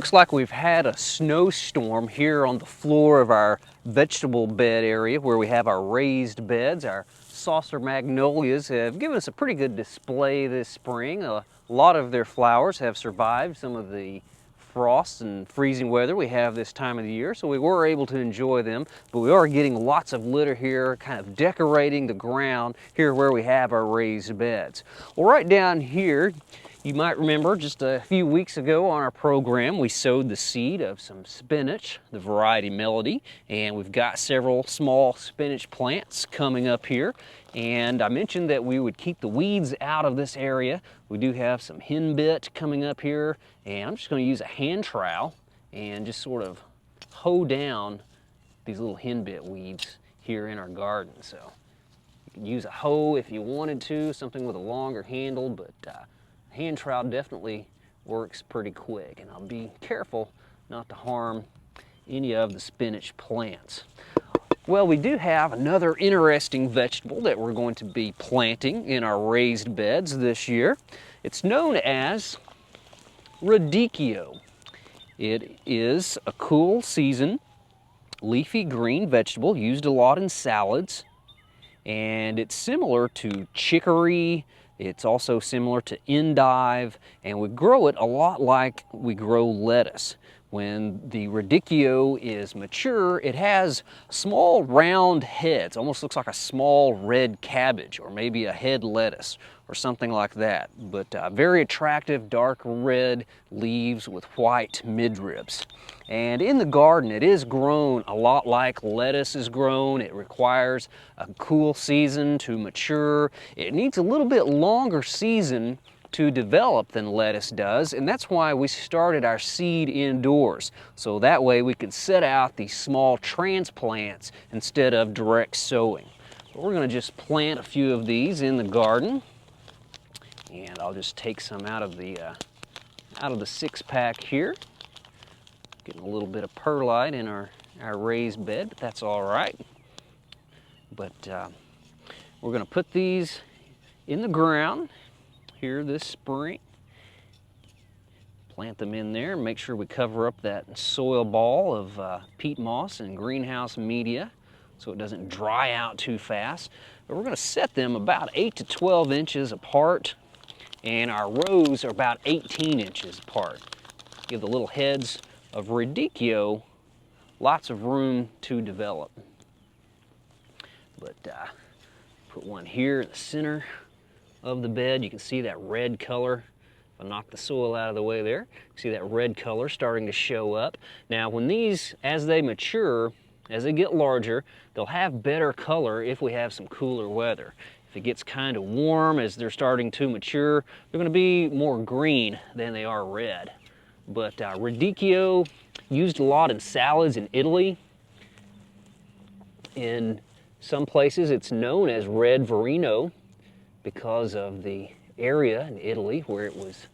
looks like we've had a snowstorm here on the floor of our vegetable bed area where we have our raised beds. Our saucer magnolias have given us a pretty good display this spring. A lot of their flowers have survived some of the frost and freezing weather we have this time of the year, so we were able to enjoy them, but we are getting lots of litter here, kind of decorating the ground here where we have our raised beds. Well, right down here, you might remember just a few weeks ago on our program, we sowed the seed of some spinach, the variety Melody, and we've got several small spinach plants coming up here. And I mentioned that we would keep the weeds out of this area. We do have some henbit coming up here, and I'm just going to use a hand trowel and just sort of hoe down these little henbit weeds here in our garden. So you can use a hoe if you wanted to, something with a longer handle, but hand trowel definitely works pretty quick, and I'll be careful not to harm any of the spinach plants. Well, we do have another interesting vegetable that we're going to be planting in our raised beds this year. It's known as Radicchio. It is a cool season leafy green vegetable used a lot in salads, and it's similar to chicory. It's also similar to endive, and we grow it a lot like we grow lettuce. When the radicchio is mature, it has small round heads, almost looks like a small red cabbage or maybe a head lettuce or something like that. But very attractive dark red leaves with white midribs. And in the garden, it is grown a lot like lettuce is grown. It requires a cool season to mature. It needs a little bit longer season to develop than lettuce does, and that's why we started our seed indoors. So that way we could set out these small transplants instead of direct sowing. So we're going to just plant a few of these in the garden, and I'll just take some out of the six-pack here. Getting a little bit of perlite in our raised bed, but that's all right. But we're going to put these in the ground here this spring. Plant them in there, make sure we cover up that soil ball of peat moss and greenhouse media so it doesn't dry out too fast. But we're going to set them about 8 to 12 inches apart, and our rows are about 18 inches apart. Give the little heads of radicchio lots of room to develop. But put one here in the center of the bed. You can see that red color. If I knock the soil out of the way there, you see that red color starting to show up. Now when these, as they mature, as they get larger, they'll have better color if we have some cooler weather. If it gets kind of warm as they're starting to mature, they're going to be more green than they are red. But radicchio, used a lot in salads in Italy. In some places it's known as red verino, because of the area in Italy where it was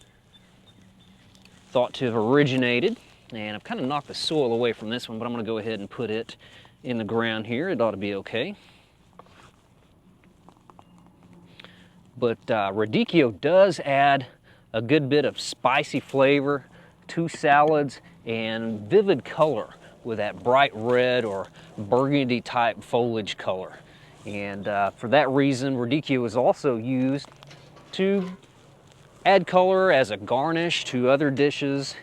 thought to have originated. And I've kind of knocked the soil away from this one, but I'm going to go ahead and put it in the ground here. It ought to be okay. But radicchio does add a good bit of spicy flavor to salads and vivid color with that bright red or burgundy type foliage color. And for that reason, radicchio is also used to add color as a garnish to other dishes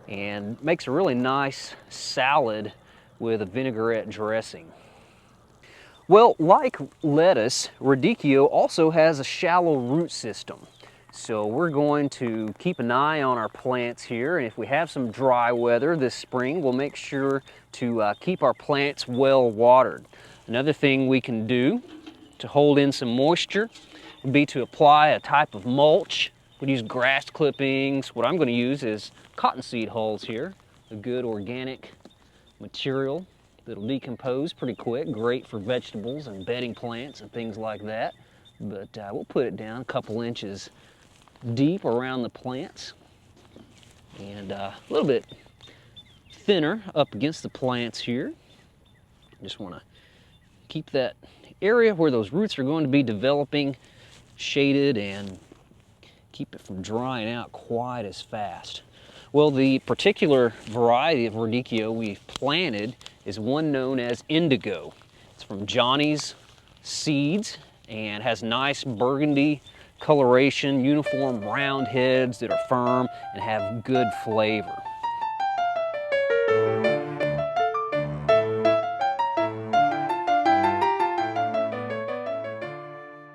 and makes a really nice salad with a vinaigrette dressing. Well, like lettuce, radicchio also has a shallow root system. So we're going to keep an eye on our plants here, and if we have some dry weather this spring, we'll make sure to keep our plants well watered. Another thing we can do to hold in some moisture would be to apply a type of mulch. We'd use grass clippings. What I'm going to use is cottonseed hulls here, a good organic material that'll decompose pretty quick, great for vegetables and bedding plants and things like that. But we'll put it down a couple inches deep around the plants and a little bit thinner up against the plants here. Just want to keep that area where those roots are going to be developing shaded and keep it from drying out quite as fast. Well, the particular variety of Radicchio we've planted is one known as Indigo. It's from Johnny's Seeds and has nice burgundy coloration, uniform round heads that are firm and have good flavor.